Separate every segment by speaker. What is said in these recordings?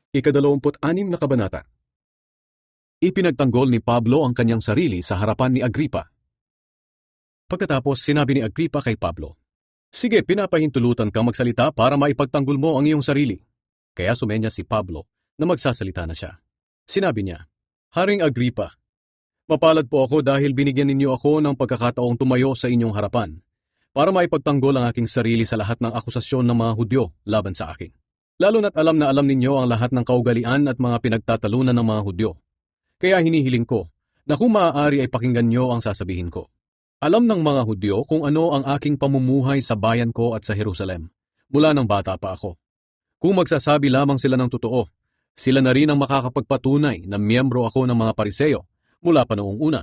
Speaker 1: Ika-26 na kabanata. Ipinagtanggol ni Pablo ang kanyang sarili sa harapan ni Agripa. Pagkatapos sinabi ni Agripa kay Pablo, "Sige, pinapahintulutan kang magsalita para maipagtanggol mo ang iyong sarili." Kaya sumenya si Pablo na magsasalita na siya. Sinabi niya, "Haring Agripa, mapalad po ako dahil binigyan ninyo ako ng pagkakataong tumayo sa inyong harapan para maipagtanggol ang aking sarili sa lahat ng akusasyon ng mga Hudyo laban sa akin. Lalo na't alam na alam ninyo ang lahat ng kaugalian at mga pinagtatalunan ng mga Hudyo. Kaya hinihiling ko na kung maaari ay pakinggan nyo ang sasabihin ko. Alam ng mga Hudyo kung ano ang aking pamumuhay sa bayan ko at sa Jerusalem, mula nang bata pa ako. Kung magsasabi lamang sila ng totoo, sila na rin ang makakapagpatunay na miyembro ako ng mga Pariseyo mula pa noong una.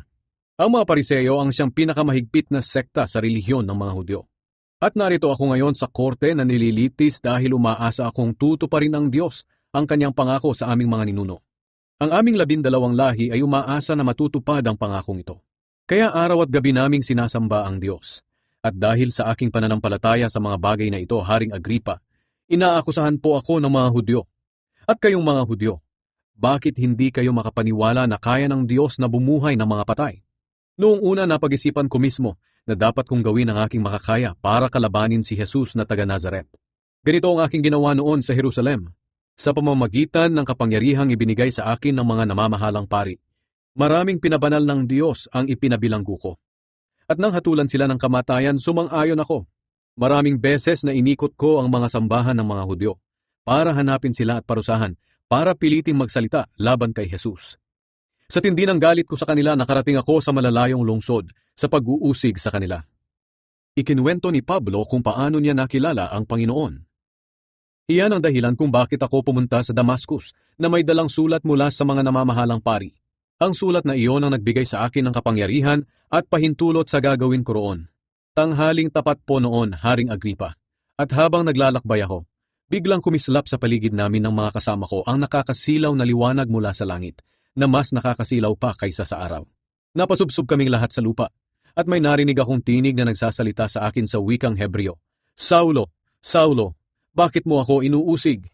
Speaker 1: Ang mga Pariseyo ang siyang pinakamahigpit na sekta sa relihiyon ng mga Hudyo. At narito ako ngayon sa korte na nililitis dahil umaasa akong tutuparin ng Diyos ang kanyang pangako sa aming mga ninuno. Ang aming 12 lahi ay umaasa na matutupad ang pangakong ito. Kaya araw at gabi naming sinasamba ang Diyos. At dahil sa aking pananampalataya sa mga bagay na ito, Haring Agripa, inaakusahan po ako ng mga Hudyo. At kayong mga Hudyo, bakit hindi kayo makapaniwala na kaya ng Diyos na bumuhay ng mga patay? Noong una napag-isipan ko mismo na dapat kong gawin ang aking makakaya para kalabanin si Jesus na taga Nazaret. Ganito ang aking ginawa noon sa Jerusalem, sa pamamagitan ng kapangyarihang ibinigay sa akin ng mga namamahalang pari. Maraming pinabanal ng Diyos ang ipinabilanggo ko. At nang hatulan sila ng kamatayan, sumang-ayon ako. Maraming beses na inikot ko ang mga sambahan ng mga Hudyo para hanapin sila at parusahan, para piliting magsalita laban kay Jesus. Sa tindi ng galit ko sa kanila, nakarating ako sa malalayong lungsod sa pag-uusig sa kanila. Ikinuwento ni Pablo kung paano niya nakilala ang Panginoon. Iyan ang dahilan kung bakit ako pumunta sa Damascus na may dalang sulat mula sa mga namamahalang pari. Ang sulat na iyon ang nagbigay sa akin ng kapangyarihan at pahintulot sa gagawin ko roon. Tanghaling tapat po noon, Haring Agripa. At habang naglalakbay ako, biglang kumislap sa paligid namin ng mga kasama ko ang nakakasilaw na liwanag mula sa langit, na mas nakakasilaw pa kaysa sa araw. Napasubsob kaming lahat sa lupa, at may narinig akong tinig na nagsasalita sa akin sa wikang Hebreo, "Saulo, Saulo, bakit mo ako inuusig?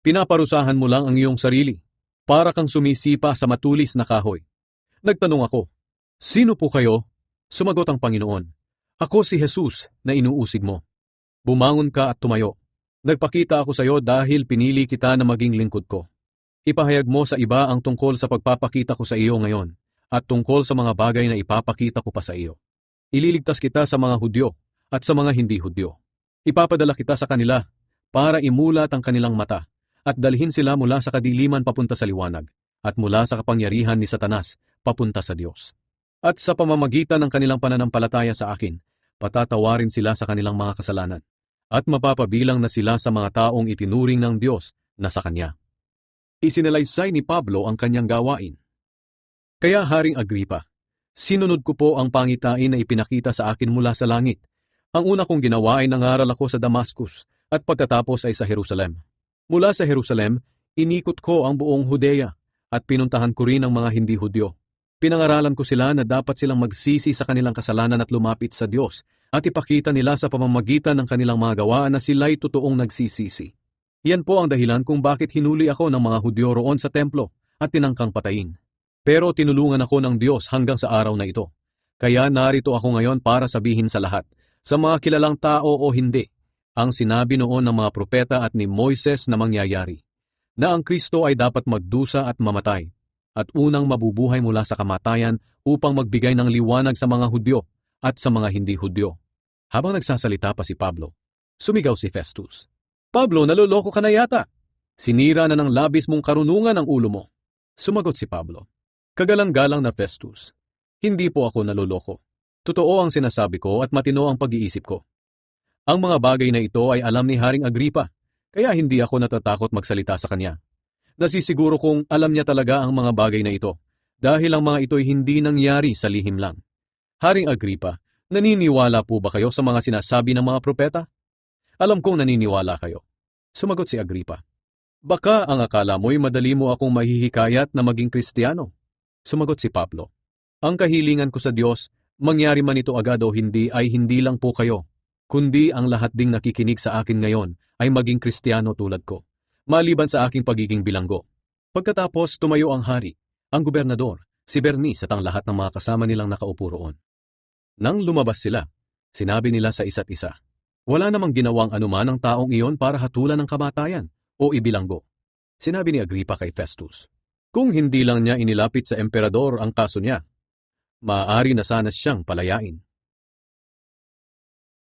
Speaker 1: Pinaparusahan mo lang ang iyong sarili, para kang sumisipa sa matulis na kahoy." Nagtanong ako, "Sino po kayo?" Sumagot ang Panginoon, "Ako si Jesus na inuusig mo. Bumangon ka at tumayo. Nagpakita ako sa iyo dahil pinili kita na maging lingkod ko. Ipahayag mo sa iba ang tungkol sa pagpapakita ko sa iyo ngayon at tungkol sa mga bagay na ipapakita ko pa sa iyo. Ililigtas kita sa mga Hudyo at sa mga hindi Hudyo. Ipapadala kita sa kanila para imulat ang kanilang mata at dalhin sila mula sa kadiliman papunta sa liwanag at mula sa kapangyarihan ni Satanas papunta sa Diyos. At sa pamamagitan ng kanilang pananampalataya sa akin, patatawarin sila sa kanilang mga kasalanan at mapapabilang na sila sa mga taong itinuring ng Diyos na sa Kanya." Isinalaysay ni Pablo ang kanyang gawain. Kaya Haring Agripa, sinunod ko po ang pangitain na ipinakita sa akin mula sa langit. Ang una kong ginawa ay nangaral ako sa Damascus at pagkatapos ay sa Jerusalem. Mula sa Jerusalem, inikot ko ang buong Judea at pinuntahan ko rin ang mga hindi Hudyo. Pinangaralan ko sila na dapat silang magsisi sa kanilang kasalanan at lumapit sa Diyos at ipakita nila sa pamamagitan ng kanilang mga gawaan na sila'y totoong nagsisisi. Yan po ang dahilan kung bakit hinuli ako ng mga Hudyo roon sa templo at tinangkang patayin. Pero tinulungan ako ng Diyos hanggang sa araw na ito. Kaya narito ako ngayon para sabihin sa lahat, sa mga kilalang tao o hindi, ang sinabi noon ng mga propeta at ni Moises na mangyayari, na ang Kristo ay dapat magdusa at mamatay, at unang mabubuhay mula sa kamatayan upang magbigay ng liwanag sa mga Hudyo at sa mga hindi Hudyo. Habang nagsasalita pa si Pablo, sumigaw si Festus, "Pablo, naloloko ka na yata. Sinira na ng labis mong karunungan ang ulo mo." Sumagot si Pablo, "Kagalang-galang na Festus, hindi po ako naloloko. Totoo ang sinasabi ko at matino ang pag-iisip ko. Ang mga bagay na ito ay alam ni Haring Agripa, kaya hindi ako natatakot magsalita sa kanya. Nasisiguro kong alam niya talaga ang mga bagay na ito, dahil ang mga ito ay hindi nangyari sa lihim lang. Haring Agripa, naniniwala po ba kayo sa mga sinasabi ng mga propeta? Alam kong naniniwala kayo." Sumagot si Agripa, "Baka ang akala mo'y madali mo akong mahihikayat na maging Kristiyano." Sumagot si Pablo, "Ang kahilingan ko sa Diyos, mangyari man ito agad o hindi, ay hindi lang po kayo, kundi ang lahat ding nakikinig sa akin ngayon ay maging Kristiyano tulad ko. maliban sa aking pagiging bilanggo. Pagkatapos tumayo ang hari, ang gobernador, si Bernice at ang lahat ng mga kasama nilang nakaupo roon. Nang lumabas sila, sinabi nila sa isa't isa, wala namang ginawang anuman ang taong iyon para hatulan ng kamatayan o ibilanggo. Sinabi ni Agrippa kay Festus, kung hindi lang niya inilapit sa emperador ang kaso niya, maaari na sana siyang palayain.